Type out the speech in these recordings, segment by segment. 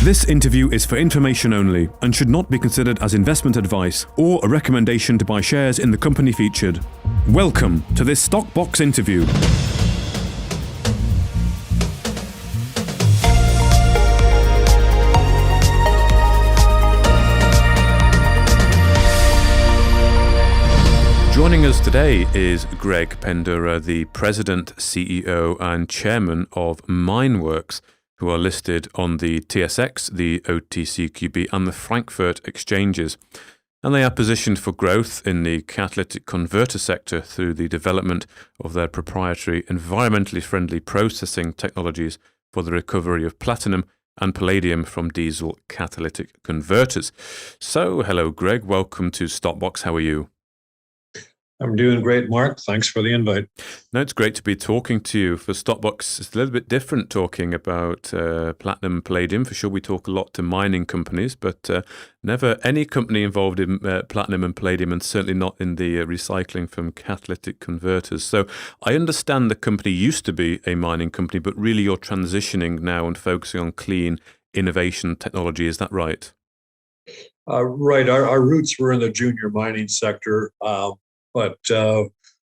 This interview is for information only and should not be considered as investment advice or a recommendation to buy shares in the company featured. Welcome to this Stock Box interview. Joining us today is Greg Pendura, the President, CEO and Chairman of Mineworx, who are listed on the TSX, the OTCQB and the Frankfurt exchanges. And they are positioned for growth in the catalytic converter sector through the development of their proprietary environmentally friendly processing technologies for the recovery of platinum and palladium from diesel catalytic converters. So, hello Greg, welcome to Stockbox. How are you? I'm doing great, Mark. Thanks for the invite. No, it's great to be talking to you. For Stockbox, it's a little bit different talking about platinum and palladium. For sure, we talk a lot to mining companies, but never any company involved in platinum and palladium, and certainly not in the recycling from catalytic converters. So I understand the company used to be a mining company, but really you're transitioning now and focusing on clean innovation technology. Is that right? Right. Our roots were in the junior mining sector. But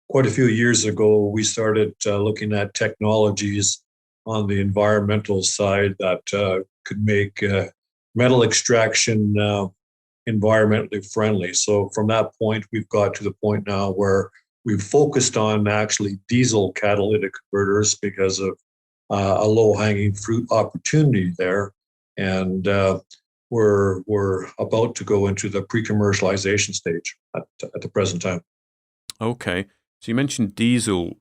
quite a few years ago, we started looking at technologies on the environmental side that could make metal extraction environmentally friendly. So from that point, we've got to the point now where we've focused on actually diesel catalytic converters because of a low-hanging fruit opportunity there. And we're about to go into the pre-commercialization stage at the present time. Okay, so you mentioned diesel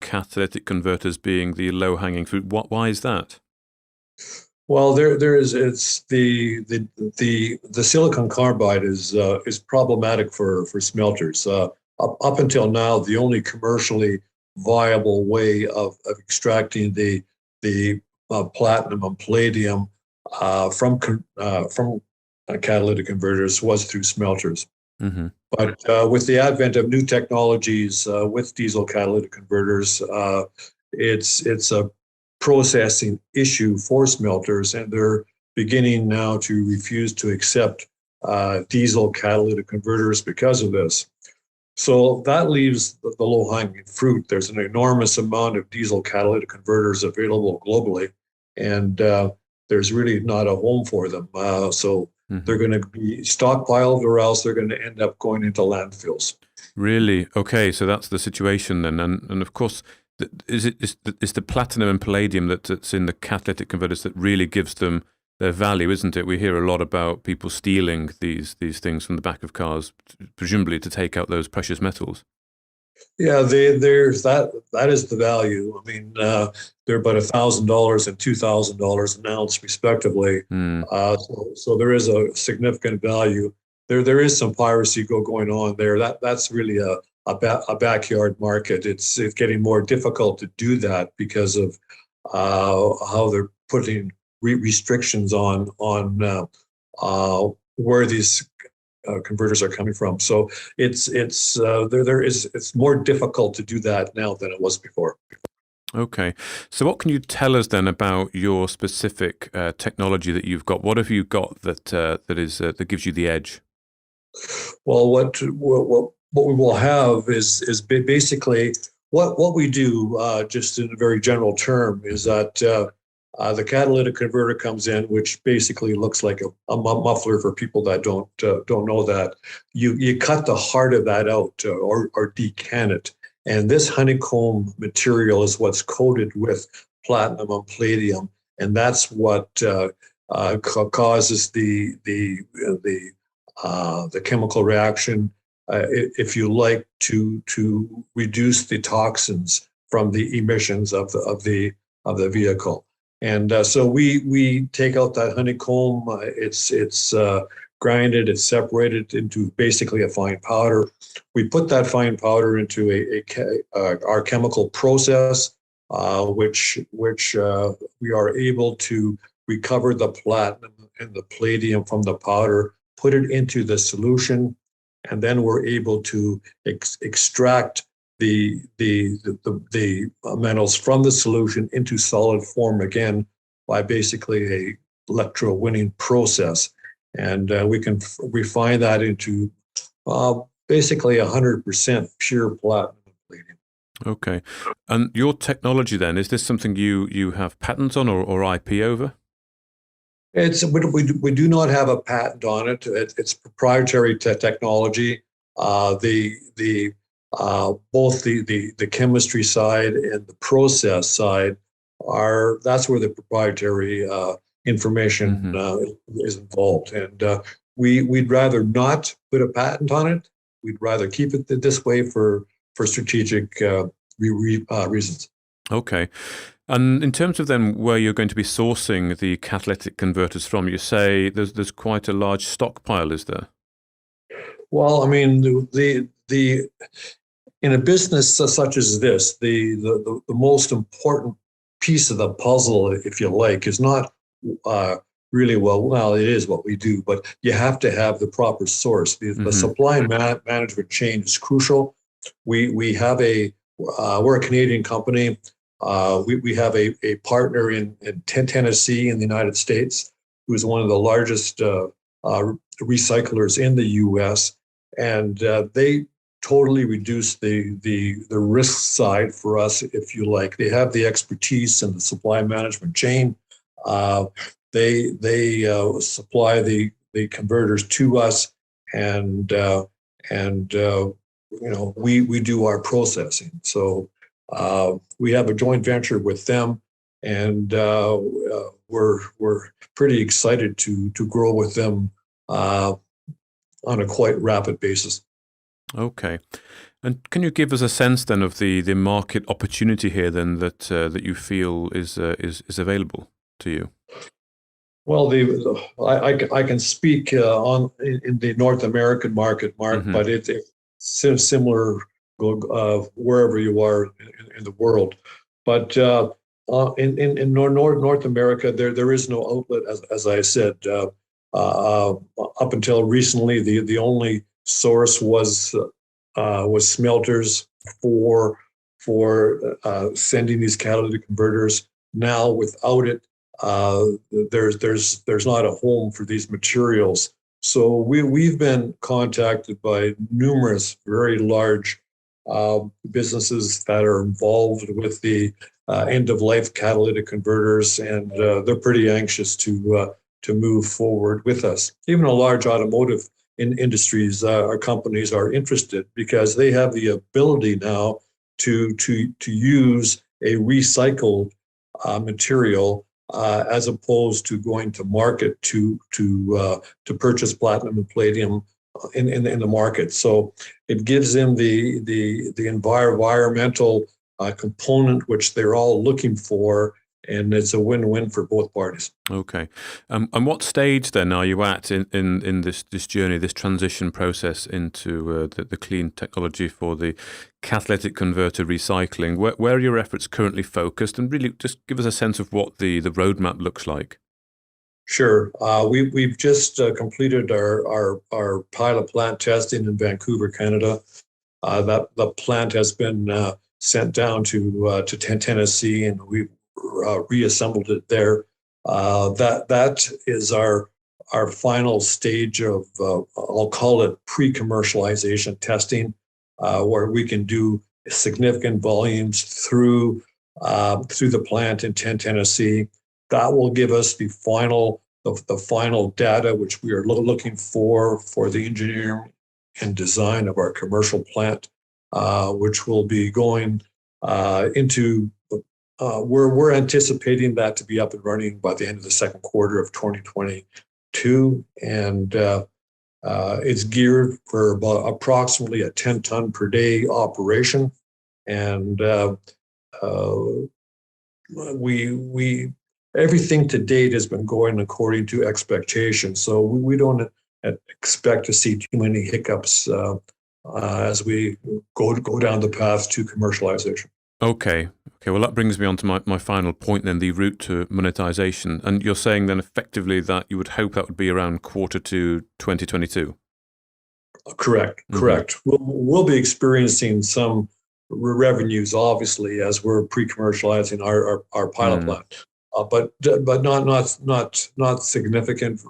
catalytic converters being the low-hanging fruit. Why is that? Well, it's the silicon carbide is problematic for smelters. Up until now, the only commercially viable way of extracting the platinum and palladium from catalytic converters was through smelters. Mm-hmm. But with the advent of new technologies with diesel catalytic converters, it's a processing issue for smelters, and they're beginning now to refuse to accept diesel catalytic converters because of this. So that leaves the low-hanging fruit. There's an enormous amount of diesel catalytic converters available globally, and there's really not a home for them. They're going to be stockpiled, or else they're going to end up going into landfills. Really? Okay, so that's the situation then. And of course, is the platinum and palladium that's in the catalytic converters that really gives them their value, isn't it? We hear a lot about people stealing these things from the back of cars, presumably to take out those precious metals. Yeah, there's that is the value. I mean, they're about $1,000 and $2,000 an ounce, respectively. So there is a significant value. There is some piracy going on there. That's really a backyard market. It's getting more difficult to do that because of how they're putting restrictions on where these converters are coming from. So it's more difficult to do that now than it was before. Okay, so what can you tell us then about your specific technology that you've got? What have you got that gives you the edge? Well, what we will have is basically what we do. Just in a very general term, is that the catalytic converter comes in, which basically looks like a muffler for people that don't know that. You cut the heart of that out or decan it. And this honeycomb material is what's coated with platinum and palladium. And that's what causes the chemical reaction, if you like, to reduce the toxins from the emissions of the vehicle. And so we take out that honeycomb. It's grinded, it's separated into basically a fine powder. We put that fine powder into our chemical process, which we are able to recover the platinum and the palladium from the powder, put it into the solution, and then we're able to extract the metals from the solution into solid form again by basically electrowinning process, and we can refine that into basically 100% pure platinum and palladium. Okay. And your technology then, is this something you have patents on or IP over? We do not have a patent on it. It's proprietary technology. The both the chemistry side and the process side that's where the proprietary information is involved, and we'd rather not put a patent on it. We'd rather keep it this way for strategic reasons. Okay. And in terms of then where you're going to be sourcing the catalytic converters from, you say there's quite a large stockpile, is there? Well, I mean, the in a business such as this, the most important piece of the puzzle, if you like, is not really well, it is what we do, but you have to have the proper source. The supply management chain is crucial. We're a Canadian company. We have a partner in Tennessee in the United States, who is one of the largest recyclers in the U.S., and they totally reduce the risk side for us, if you like. They have the expertise in the supply management chain. They supply the converters to us, and we do our processing. So we have a joint venture with them, and we're pretty excited to grow with them on a quite rapid basis. Okay. And can you give us a sense then of the market opportunity here then that you feel is available to you? Well, I can speak in the North American market, Mark, but it's similar wherever you are in the world. But in North America, there is no outlet, as I said. Up until recently, the only source was smelters for sending these catalytic converters. Now, without it, there's not a home for these materials. So we've been contacted by numerous very large businesses that are involved with the end-of-life catalytic converters, and they're pretty anxious to move forward with us. Even a large automotive industries, our companies are interested because they have the ability now to use a recycled material as opposed to going to market to purchase platinum and palladium in the market. So it gives them the environmental component which they're all looking for, and it's a win-win for both parties. Okay. And what stage then are you at in this journey, this transition process into the clean technology for the catalytic converter recycling? Where are your efforts currently focused? And really just give us a sense of what the roadmap looks like. Sure. We've just completed our pilot plant testing in Vancouver, Canada. The plant has been sent down to Tennessee, and we've reassembled it there. That is our final stage of I'll call it pre-commercialization testing, where we can do significant volumes through the plant in Tennessee. That will give us the final data which we are looking for the engineering and design of our commercial plant, which will be going into. We're anticipating that to be up and running by the end of the second quarter of 2022, and it's geared for about approximately a 10-ton per day operation, and we everything to date has been going according to expectations. So we don't expect to see too many hiccups as we go down the path to commercialization. Okay. Well, that brings me on to my final point then, the route to monetization. And you're saying then effectively that you would hope that would be around quarter to 2022? Correct. We'll be experiencing some revenues, obviously, as we're pre-commercializing our pilot plant. but not significant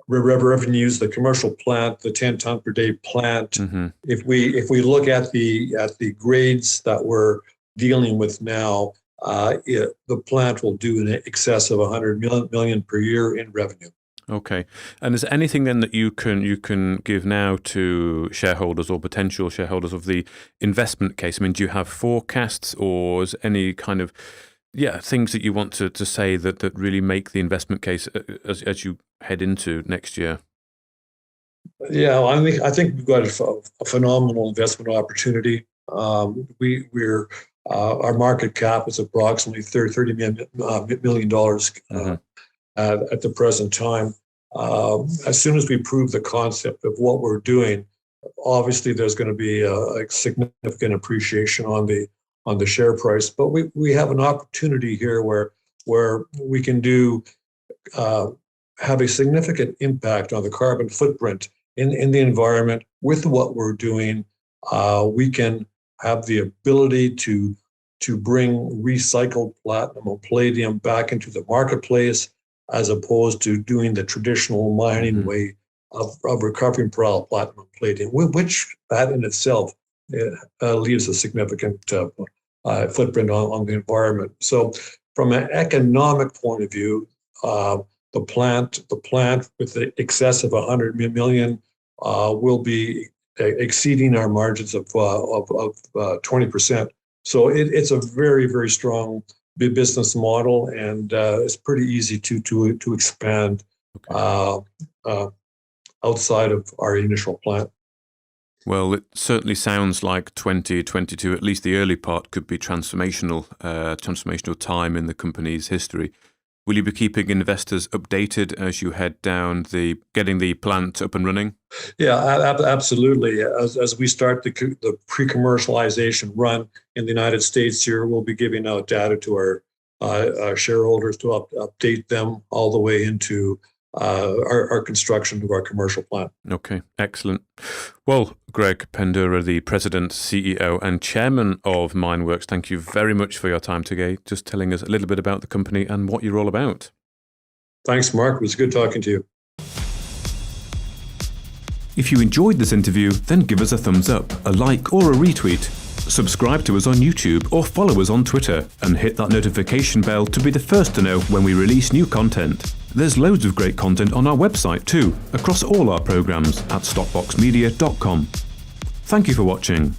revenues. The commercial plant, the 10 ton per day plant. Mm-hmm. If we look at the grades that we're dealing with now, the plant will do in excess of 100 million per year in revenue. Okay. And is there anything then that you can give now to shareholders or potential shareholders of the investment case? I mean, do you have forecasts, or is any kind of things that you want to say that really make the investment case as you head into next year? Yeah, I think we've got a phenomenal investment opportunity. We're our market cap is approximately $30 million Mm-hmm. At the present time. As soon as we prove the concept of what we're doing, obviously there's going to be a significant appreciation on the share price. But we have an opportunity here where we can have a significant impact on the carbon footprint in the environment. With what we're doing, we can have the ability to bring recycled platinum or palladium back into the marketplace, as opposed to doing the traditional mining Mm-hmm. way of recovering platinum and palladium, which that in itself leaves a significant footprint on the environment. So from an economic point of view, the plant with the excess of 100 million will be exceeding our margins of 20%. So it's a very, very strong business model, and it's pretty easy to expand outside of our initial plant. Well, it certainly sounds like 2022, at least the early part, could be transformational time in the company's history. Will you be keeping investors updated as you head down getting the plant up and running? Yeah, absolutely. As we start the pre-commercialization run in the United States here, we'll be giving out data to our shareholders to update them all the way into our construction of our commercial plant. Okay, excellent. Well, Greg Pendura, the President, CEO, and Chairman of Mineworx, thank you very much for your time today, just telling us a little bit about the company and what you're all about. Thanks, Mark. It was good talking to you. If you enjoyed this interview, then give us a thumbs up, a like, or a retweet. Subscribe to us on YouTube or follow us on Twitter, and hit that notification bell to be the first to know when we release new content. There's loads of great content on our website too, across all our programs at stopboxmedia.com. Thank you for watching.